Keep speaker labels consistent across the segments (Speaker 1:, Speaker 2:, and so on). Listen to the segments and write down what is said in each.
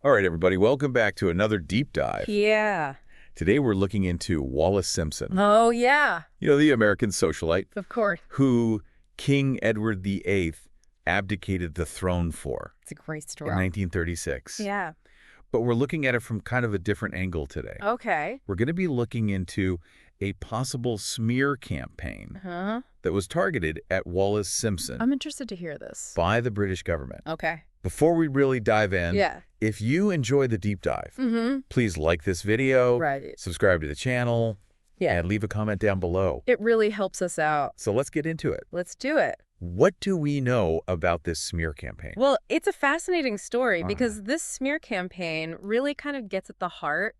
Speaker 1: All right, everybody, welcome back to another deep dive.
Speaker 2: Yeah.
Speaker 1: Today we're looking into Wallis Simpson.
Speaker 2: Oh, yeah.
Speaker 1: You know, the American socialite
Speaker 2: Of course.
Speaker 1: who King Edward VIII abdicated the throne for
Speaker 2: It's a great
Speaker 1: in
Speaker 2: story.
Speaker 1: 1936.
Speaker 2: Yeah.
Speaker 1: But we're looking at it from kind of a different angle today.
Speaker 2: Okay.
Speaker 1: We're going to be looking into a possible smear campaign that was targeted at Wallis Simpson
Speaker 2: I'm interested to hear this.
Speaker 1: by the British government.
Speaker 2: Okay.
Speaker 1: Before we really dive in,
Speaker 2: Yeah.
Speaker 1: if you enjoy the deep dive, please like this video,
Speaker 2: Right.
Speaker 1: subscribe to the channel,
Speaker 2: Yeah.
Speaker 1: and leave a comment down below.
Speaker 2: It really helps us out.
Speaker 1: So let's get into it.
Speaker 2: Let's do it.
Speaker 1: What do we know about this smear campaign?
Speaker 2: Well, it's a fascinating story because this smear campaign really kind of gets at the heart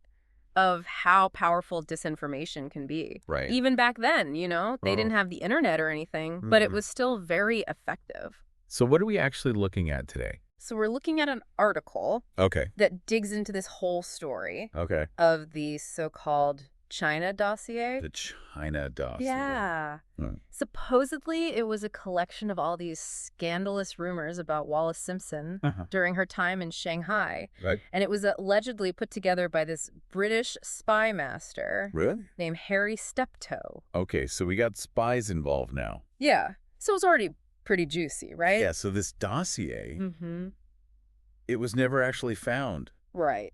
Speaker 2: of how powerful disinformation can be.
Speaker 1: Right.
Speaker 2: Even back then, you know, they didn't have the internet or anything, but it was still very effective.
Speaker 1: So what are we actually looking at today?
Speaker 2: So we're looking at an article
Speaker 1: Okay.
Speaker 2: that digs into this whole story
Speaker 1: Okay.
Speaker 2: of the so-called China dossier.
Speaker 1: The China dossier.
Speaker 2: Yeah.
Speaker 1: Hmm.
Speaker 2: Supposedly, it was a collection of all these scandalous rumors about Wallis Simpson during her time in Shanghai.
Speaker 1: Right.
Speaker 2: And it was allegedly put together by this British spy master
Speaker 1: Really?
Speaker 2: named Harry Steptoe.
Speaker 1: Okay, so we got spies involved now.
Speaker 2: Yeah. So it was already pretty juicy, right?
Speaker 1: Yeah, so this dossier,
Speaker 2: Mm-hmm.
Speaker 1: it was never actually found.
Speaker 2: Right.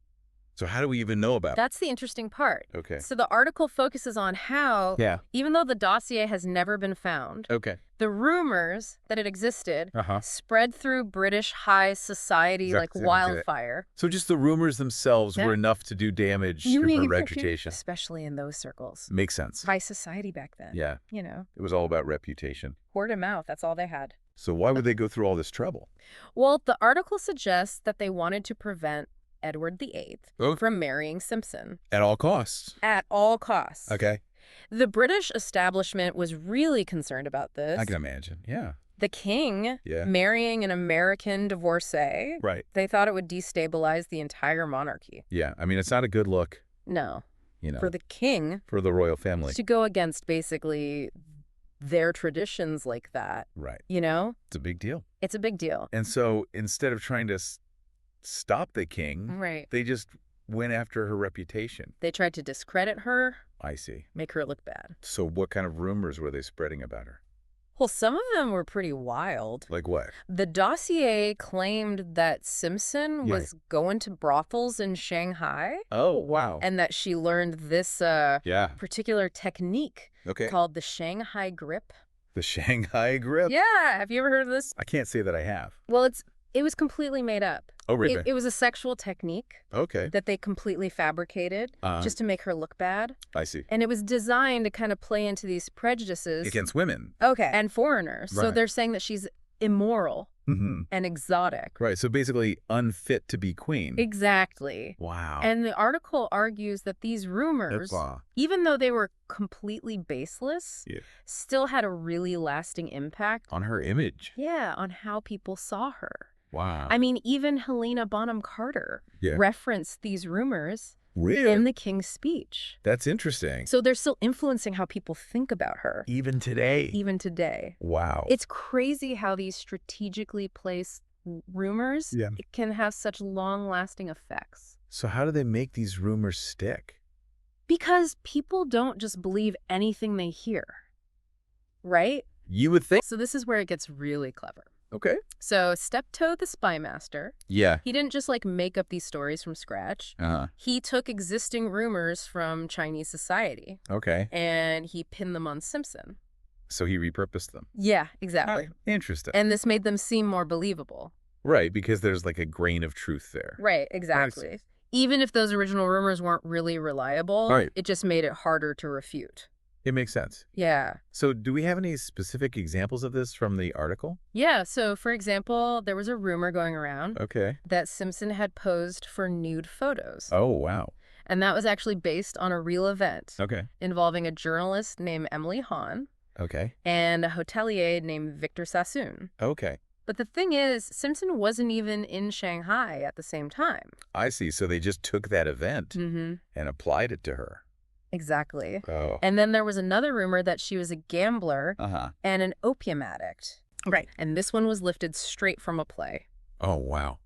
Speaker 1: So how do we even know about it?
Speaker 2: That's the interesting part.
Speaker 1: Okay.
Speaker 2: So the article focuses on how,
Speaker 1: Yeah.
Speaker 2: even though the dossier has never been found,
Speaker 1: Okay.
Speaker 2: the rumors that it existed
Speaker 1: Uh-huh.
Speaker 2: spread through British high society like
Speaker 1: Exactly.
Speaker 2: wildfire.
Speaker 1: So just the rumors themselves
Speaker 2: Yeah.
Speaker 1: were enough to do damage to her reputation.
Speaker 2: Especially in those circles.
Speaker 1: Makes sense.
Speaker 2: High society back then.
Speaker 1: Yeah.
Speaker 2: You know,
Speaker 1: It was all about reputation.
Speaker 2: word of mouth, that's all they had.
Speaker 1: So why would they go through all this trouble?
Speaker 2: Well, the article suggests that they wanted to prevent Edward VIII from marrying Simpson
Speaker 1: At all costs.
Speaker 2: at all costs.
Speaker 1: Okay.
Speaker 2: The British establishment was really concerned about this.
Speaker 1: I can imagine. Yeah.
Speaker 2: The king
Speaker 1: Yeah.
Speaker 2: marrying an American divorcee,
Speaker 1: Right.
Speaker 2: they thought it would destabilize the entire monarchy.
Speaker 1: Yeah. I mean, it's not a good look,
Speaker 2: No.
Speaker 1: you know,
Speaker 2: For the king
Speaker 1: for the royal family.
Speaker 2: to go against basically their traditions like that,
Speaker 1: Right.
Speaker 2: you know?
Speaker 1: It's a big deal.
Speaker 2: It's a big deal.
Speaker 1: And so instead of trying to stop the king,
Speaker 2: Right.
Speaker 1: they just went after her reputation.
Speaker 2: They tried to discredit her,
Speaker 1: I see.
Speaker 2: make her look bad.
Speaker 1: So what kind of rumors were they spreading about her?
Speaker 2: Well, some of them were pretty wild.
Speaker 1: Like what?
Speaker 2: The dossier claimed that Simpson was going to brothels in Shanghai
Speaker 1: Oh, wow.
Speaker 2: and that she learned this
Speaker 1: Yeah.
Speaker 2: particular technique
Speaker 1: Okay.
Speaker 2: called the Shanghai grip.
Speaker 1: The Shanghai grip?
Speaker 2: Yeah, have you ever heard of this?
Speaker 1: I can't say that I have.
Speaker 2: Well, it was completely made up.
Speaker 1: Oh, really?
Speaker 2: It was a sexual technique
Speaker 1: Okay.
Speaker 2: that they completely fabricated just to make her look bad.
Speaker 1: I see.
Speaker 2: And it was designed to kind of play into these prejudices.
Speaker 1: Against women.
Speaker 2: Okay. And foreigners. So
Speaker 1: Right.
Speaker 2: they're saying that she's immoral
Speaker 1: Mm-hmm.
Speaker 2: and exotic.
Speaker 1: Right. So basically unfit to be queen.
Speaker 2: Exactly.
Speaker 1: Wow.
Speaker 2: And the article argues that these rumors, even though they were completely baseless, still had a really lasting impact.
Speaker 1: On her image.
Speaker 2: Yeah, on how people saw her.
Speaker 1: Wow.
Speaker 2: I mean, even Helena Bonham Carter referenced these rumors in the king's speech.
Speaker 1: That's interesting.
Speaker 2: So they're still influencing how people think about her.
Speaker 1: Even today.
Speaker 2: Even today.
Speaker 1: Wow.
Speaker 2: It's crazy how these strategically placed rumors it can have such long-lasting effects.
Speaker 1: So how do they make these rumors stick?
Speaker 2: Because people don't just believe anything they hear, right?
Speaker 1: You would think.
Speaker 2: So this is where it gets really clever.
Speaker 1: Okay.
Speaker 2: So Steptoe, the spy master,
Speaker 1: Yeah.
Speaker 2: he didn't just like make up these stories from scratch.
Speaker 1: Uh-huh.
Speaker 2: He took existing rumors from Chinese society
Speaker 1: Okay.
Speaker 2: and he pinned them on Simpson.
Speaker 1: So he repurposed them.
Speaker 2: Yeah, exactly.
Speaker 1: Interesting.
Speaker 2: And this made them seem more believable.
Speaker 1: Right, because there's like a grain of truth there.
Speaker 2: Right, exactly. Even if those original rumors weren't really reliable, it just made it harder to refute.
Speaker 1: It makes sense.
Speaker 2: Yeah.
Speaker 1: So do we have any specific examples of this from the article?
Speaker 2: Yeah, so for example, there was a rumor going around
Speaker 1: Okay.
Speaker 2: that Simpson had posed for nude photos.
Speaker 1: Oh, wow.
Speaker 2: And that was actually based on a real event
Speaker 1: Okay.
Speaker 2: involving a journalist named Emily Hahn
Speaker 1: Okay.
Speaker 2: and a hotelier named Victor Sassoon.
Speaker 1: Okay.
Speaker 2: But the thing is, Simpson wasn't even in Shanghai at the same time.
Speaker 1: I see. So they just took that event and applied it to her.
Speaker 2: Exactly.
Speaker 1: Oh.
Speaker 2: And then there was another rumor that she was a gambler and an opium addict. Right. And this one was lifted straight from a play.
Speaker 1: Oh, wow.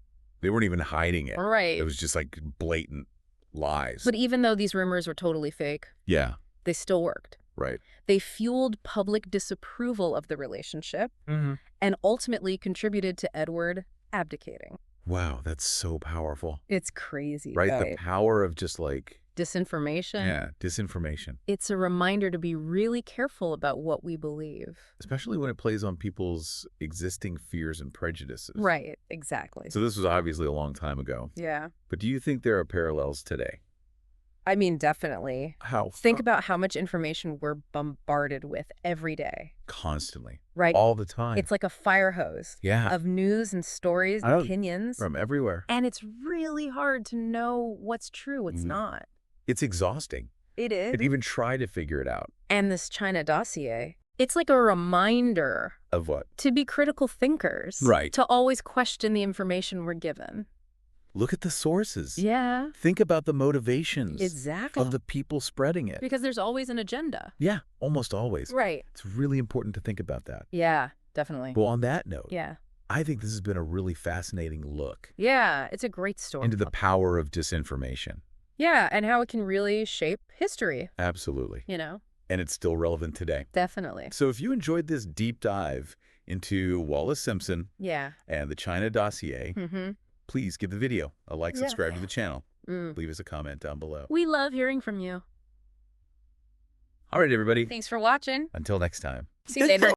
Speaker 1: They weren't even hiding it.
Speaker 2: Right.
Speaker 1: It was just like blatant lies.
Speaker 2: But even though these rumors were totally fake,
Speaker 1: yeah.
Speaker 2: they still worked.
Speaker 1: Right.
Speaker 2: They fueled public disapproval of the relationship and ultimately contributed to Edward abdicating.
Speaker 1: Wow, that's so powerful.
Speaker 2: It's crazy,
Speaker 1: right? The power of just like...
Speaker 2: disinformation.
Speaker 1: Yeah, disinformation.
Speaker 2: It's a reminder to be really careful about what we believe.
Speaker 1: Especially when it plays on people's existing fears and prejudices.
Speaker 2: Right, exactly.
Speaker 1: So this was obviously a long time ago.
Speaker 2: Yeah.
Speaker 1: But do you think there are parallels today?
Speaker 2: I mean, definitely.
Speaker 1: How?
Speaker 2: Think about how much information we're bombarded with every day.
Speaker 1: Constantly.
Speaker 2: Right.
Speaker 1: All the time.
Speaker 2: It's like a fire hose of news and stories and opinions.
Speaker 1: From everywhere.
Speaker 2: And it's really hard to know what's true, what's not.
Speaker 1: It's exhausting.
Speaker 2: It is.
Speaker 1: And even try to figure it out.
Speaker 2: And this China dossier, it's like a reminder.
Speaker 1: Of what?
Speaker 2: To be critical thinkers.
Speaker 1: Right.
Speaker 2: To always question the information we're given.
Speaker 1: Look at the sources.
Speaker 2: Yeah.
Speaker 1: Think about the motivations.
Speaker 2: Exactly.
Speaker 1: Of the people spreading it.
Speaker 2: Because there's always an agenda.
Speaker 1: Yeah, almost always.
Speaker 2: Right.
Speaker 1: It's really important to think about that.
Speaker 2: Yeah, definitely.
Speaker 1: Well, on that note,
Speaker 2: yeah,
Speaker 1: I think this has been a really fascinating look.
Speaker 2: Yeah, it's a great story.
Speaker 1: Into the power of disinformation.
Speaker 2: Yeah, and how it can really shape history.
Speaker 1: Absolutely.
Speaker 2: You know?
Speaker 1: And it's still relevant today.
Speaker 2: Definitely.
Speaker 1: So if you enjoyed this deep dive into Wallis Simpson and the China dossier, please give the video a like, subscribe to the channel. Leave us a comment down below.
Speaker 2: We love hearing from you.
Speaker 1: All right, everybody.
Speaker 2: Thanks for watching.
Speaker 1: Until next time.
Speaker 2: See you later.